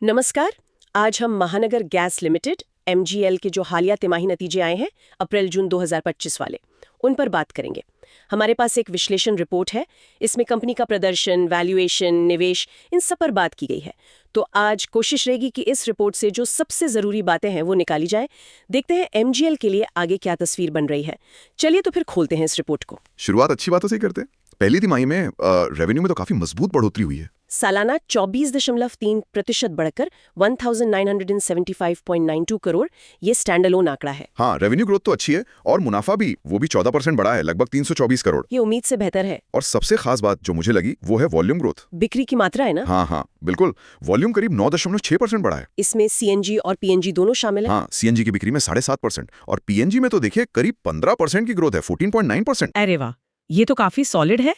नमस्कार। आज हम महानगर गैस लिमिटेड एमजीएल के जो हालिया तिमाही नतीजे आए हैं अप्रैल-जून 2025 वाले, उन पर बात करेंगे। हमारे पास एक विश्लेषण रिपोर्ट है। इसमें कंपनी का प्रदर्शन, वैल्यूएशन, निवेश, इन सब पर बात की गई है। तो आज कोशिश रहेगी कि इस रिपोर्ट से जो सबसे ज़रूरी बातें हैं वो निकाली जाए। देखते हैं एमजीएल के लिए आगे क्या तस्वीर बन रही है। चलिए तो फिर खोलते हैं इस रिपोर्ट को। शुरुआत अच्छी बातों से ही करते हैं। पहली तिमाही में रेवेन्यू में तो काफी मजबूत बढ़ोतरी हुई है। सालाना 24.3% बढ़कर 1975.92 करोड़, ये स्टैंडअलोन आंकड़ा है। हाँ, रेवेन्यू ग्रोथ तो अच्छी है और मुनाफा भी, वो भी 14% बढ़ा है, लगभग 324 करोड़। ये उम्मीद से बेहतर है। और सबसे खास बात जो मुझे लगी वो है वॉल्यूम ग्रोथ। बिक्री की मात्रा है ना? हाँ, बिल्कुल। वॉल्यूम करीब 9.6% बढ़ा है। इसमें सीएनजी और पीएनजी दोनों शामिल है। हाँ, सीएनजी की बिक्री में 7.5% और पीएनजी में तो देखिए करीब 15% की ग्रोथ है, 14.9%। अरे वाह, ये तो काफी सॉलिड है।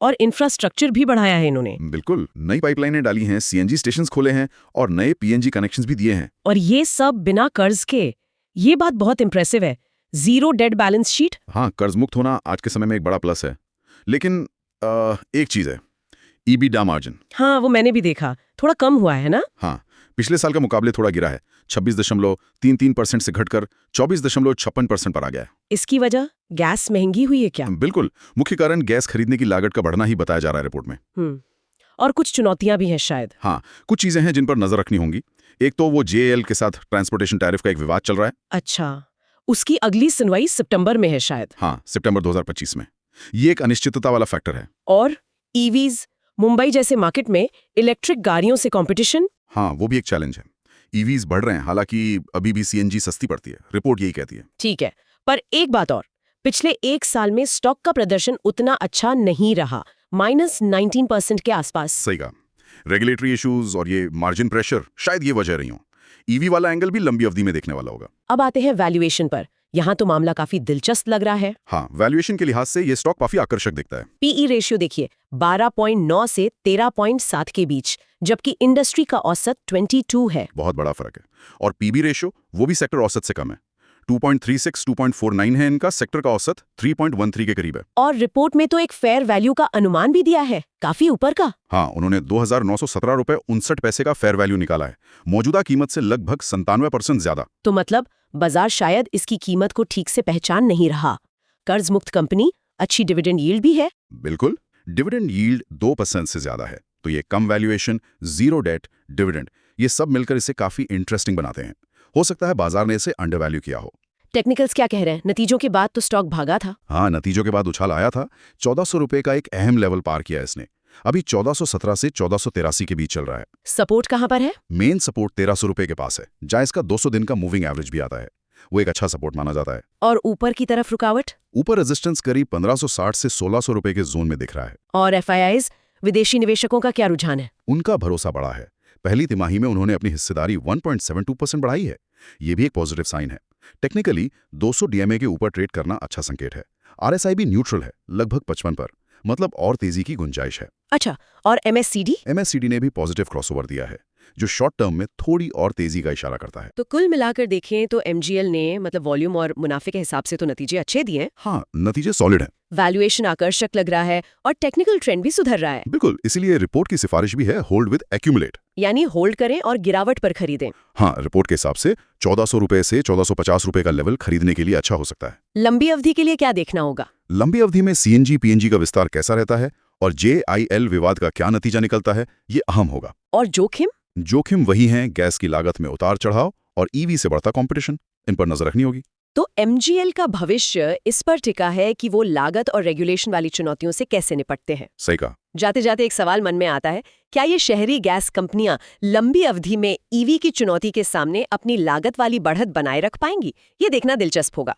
और इंफ्रास्ट्रक्चर भी बढ़ाया है इन्होंने। बिल्कुल, नई पाइपलाइनें डाली हैं, सीएनजी स्टेशंस खोले हैं और नए पीएनजी कनेक्शंस भी दिए हैं। और ये सब बिना कर्ज के। ये बात बहुत इंप्रेसिव है। Zero debt balance sheet. हाँ, कर्ज मुक्त होना आज के समय में एक बड़ा प्लस है। लेकिन एक चीज है, ईबीडा मार्जिन। हाँ, वो मैंने भी देखा, थोड़ा कम हुआ है ना? हाँ, पिछले साल के मुकाबले थोड़ा गिरा है, 26.33% से घटकर 24.56% पर आ गया है। इसकी वजह गैस महंगी हुई है क्या? बिल्कुल, मुख्य कारण गैस खरीदने की लागत का बढ़ना ही बताया जा रहा है रिपोर्ट में। और कुछ चुनौतियां भी हैं शायद। हाँ, कुछ चीजें हैं जिन पर नजर रखनी होंगी। एक तो वो जेएल के साथ ट्रांसपोर्टेशन टैरिफ का एक विवाद चल रहा है। अच्छा, उसकी अगली सुनवाई सितंबर में है शायद। हाँ, सितंबर 2025 में। ये एक अनिश्चितता वाला फैक्टर है। और ईवीज, मुंबई जैसे मार्केट में इलेक्ट्रिक गाड़ियों से कंपटीशन। हाँ, वो भी एक चैलेंज है। ईवीज बढ़ रहे हैं, हालांकि अभी भी सीएनजी सस्ती पड़ती है, रिपोर्ट यही कहती है। ठीक है, पर एक बात और, पिछले एक साल में स्टॉक का प्रदर्शन उतना अच्छा नहीं रहा, -19% के आसपास। सही कहा। रेगुलेटरी इश्यूज और ये मार्जिन प्रेशर शायद ये वजह रही हो। ईवी वाला एंगल भी लंबी अवधि में देखने वाला होगा। अब आते हैं वैल्यूएशन पर। यहाँ तो मामला काफी दिलचस्प लग रहा है। हाँ, वैल्यूएशन के लिहाज से ये स्टॉक काफी आकर्षक दिखता है। पीई रेशियो देखिए, 12.9 से 13.7 के बीच, जबकि इंडस्ट्री का औसत 22 है। बहुत बड़ा फर्क है। और पीबी रेशियो, वो भी सेक्टर औसत से कम है। 2.36, 2.49 है इनका, सेक्टर का औसत 3.13 के करीब है। और रिपोर्ट में तो एक फेयर वैल्यू का अनुमान भी दिया है, काफी ऊपर का। हाँ, उन्होंने 2,917.59 का फेयर वैल्यू निकाला है, मौजूदा कीमत से लगभग 97% ज्यादा। तो मतलब बाजार शायद इसकी कीमत को ठीक से पहचान नहीं रहा। कर्ज मुक्त कंपनी, अच्छी डिविडेंड यील्ड भी है। बिल्कुल, डिविडेंड यील्ड 2% से ज्यादा है, तो ये कम वैल्यूएशन, जीरो डेट, डिविडेंड, ये सब मिलकर इसे काफी इंटरेस्टिंग बनाते हैं। हो सकता है बाजार ने इसे अंडर वैल्यू किया हो। टेक्निकल्स क्या कह रहे हैं? नतीजों के बाद तो स्टॉक भागा था। हाँ, नतीजों के बाद उछाल आया था। 1400 रुपए का एक अहम लेवल पार किया इसने। अभी 1417 से 1483 के बीच चल रहा है। सपोर्ट कहाँ पर है? मेन सपोर्ट 1300 रुपए के पास है, जहां इसका 200 दिन का मूविंग एवरेज भी आता है। वो एक अच्छा सपोर्ट माना जाता है। और ऊपर की तरफ रुकावट? ऊपर रेजिस्टेंस करीब 1560 से 1600 रुपए के जोन में दिख रहा है। और एफआईआईज, विदेशी निवेशकों का क्या रुझान है? उनका भरोसा बढ़ा है। पहली तिमाही में उन्होंने अपनी हिस्सेदारी 1.72% बढ़ाई है। ये भी एक पॉजिटिव साइन है। टेक्निकली 200 डीएमए के ऊपर ट्रेड करना अच्छा संकेत है। आरएसआई भी न्यूट्रल है, लगभग 55 पर, मतलब और तेजी की गुंजाइश है। अच्छा, और एमएससीडी? एमएससीडी ने भी पॉजिटिव क्रॉसओवर दिया है, जो शॉर्ट टर्म में थोड़ी और तेजी का इशारा करता है। तो कुल मिलाकर देखें तो एमजीएल ने मतलब वॉल्यूम और मुनाफे के हिसाब से तो नतीजे अच्छे दिए। हाँ, नतीजे सॉलिड हैं। वैल्यूएशन आकर्षक लग रहा है और टेक्निकल ट्रेंड भी सुधर रहा है। बिल्कुल, इसीलिए रिपोर्ट की सिफारिश भी है, होल्ड विद एक्यूमुलेट, यानी होल्ड करें और गिरावट पर खरीदें। हाँ, रिपोर्ट के हिसाब से 1400 रुपए से 1450 रुपए का लेवल खरीदने के लिए अच्छा हो सकता है। लंबी अवधि के लिए क्या देखना होगा? लंबी अवधि में सीएनजी पीएनजी का विस्तार कैसा रहता है और जेआईएल विवाद का क्या नतीजा निकलता है, ये अहम होगा। और जोखिम? जोखिम वही हैं, गैस की लागत में उतार चढ़ाव और ईवी से बढ़ता कंपटीशन, इन पर नजर रखनी होगी। तो एमजीएल का भविष्य इस पर टिका है कि वो लागत और रेगुलेशन वाली चुनौतियों से कैसे निपटते हैं। सही कहा। जाते जाते एक सवाल मन में आता है, क्या ये शहरी गैस कंपनियां लंबी अवधि में ईवी की चुनौती के सामने अपनी लागत वाली बढ़त बनाए रख पाएंगी? ये देखना दिलचस्प होगा।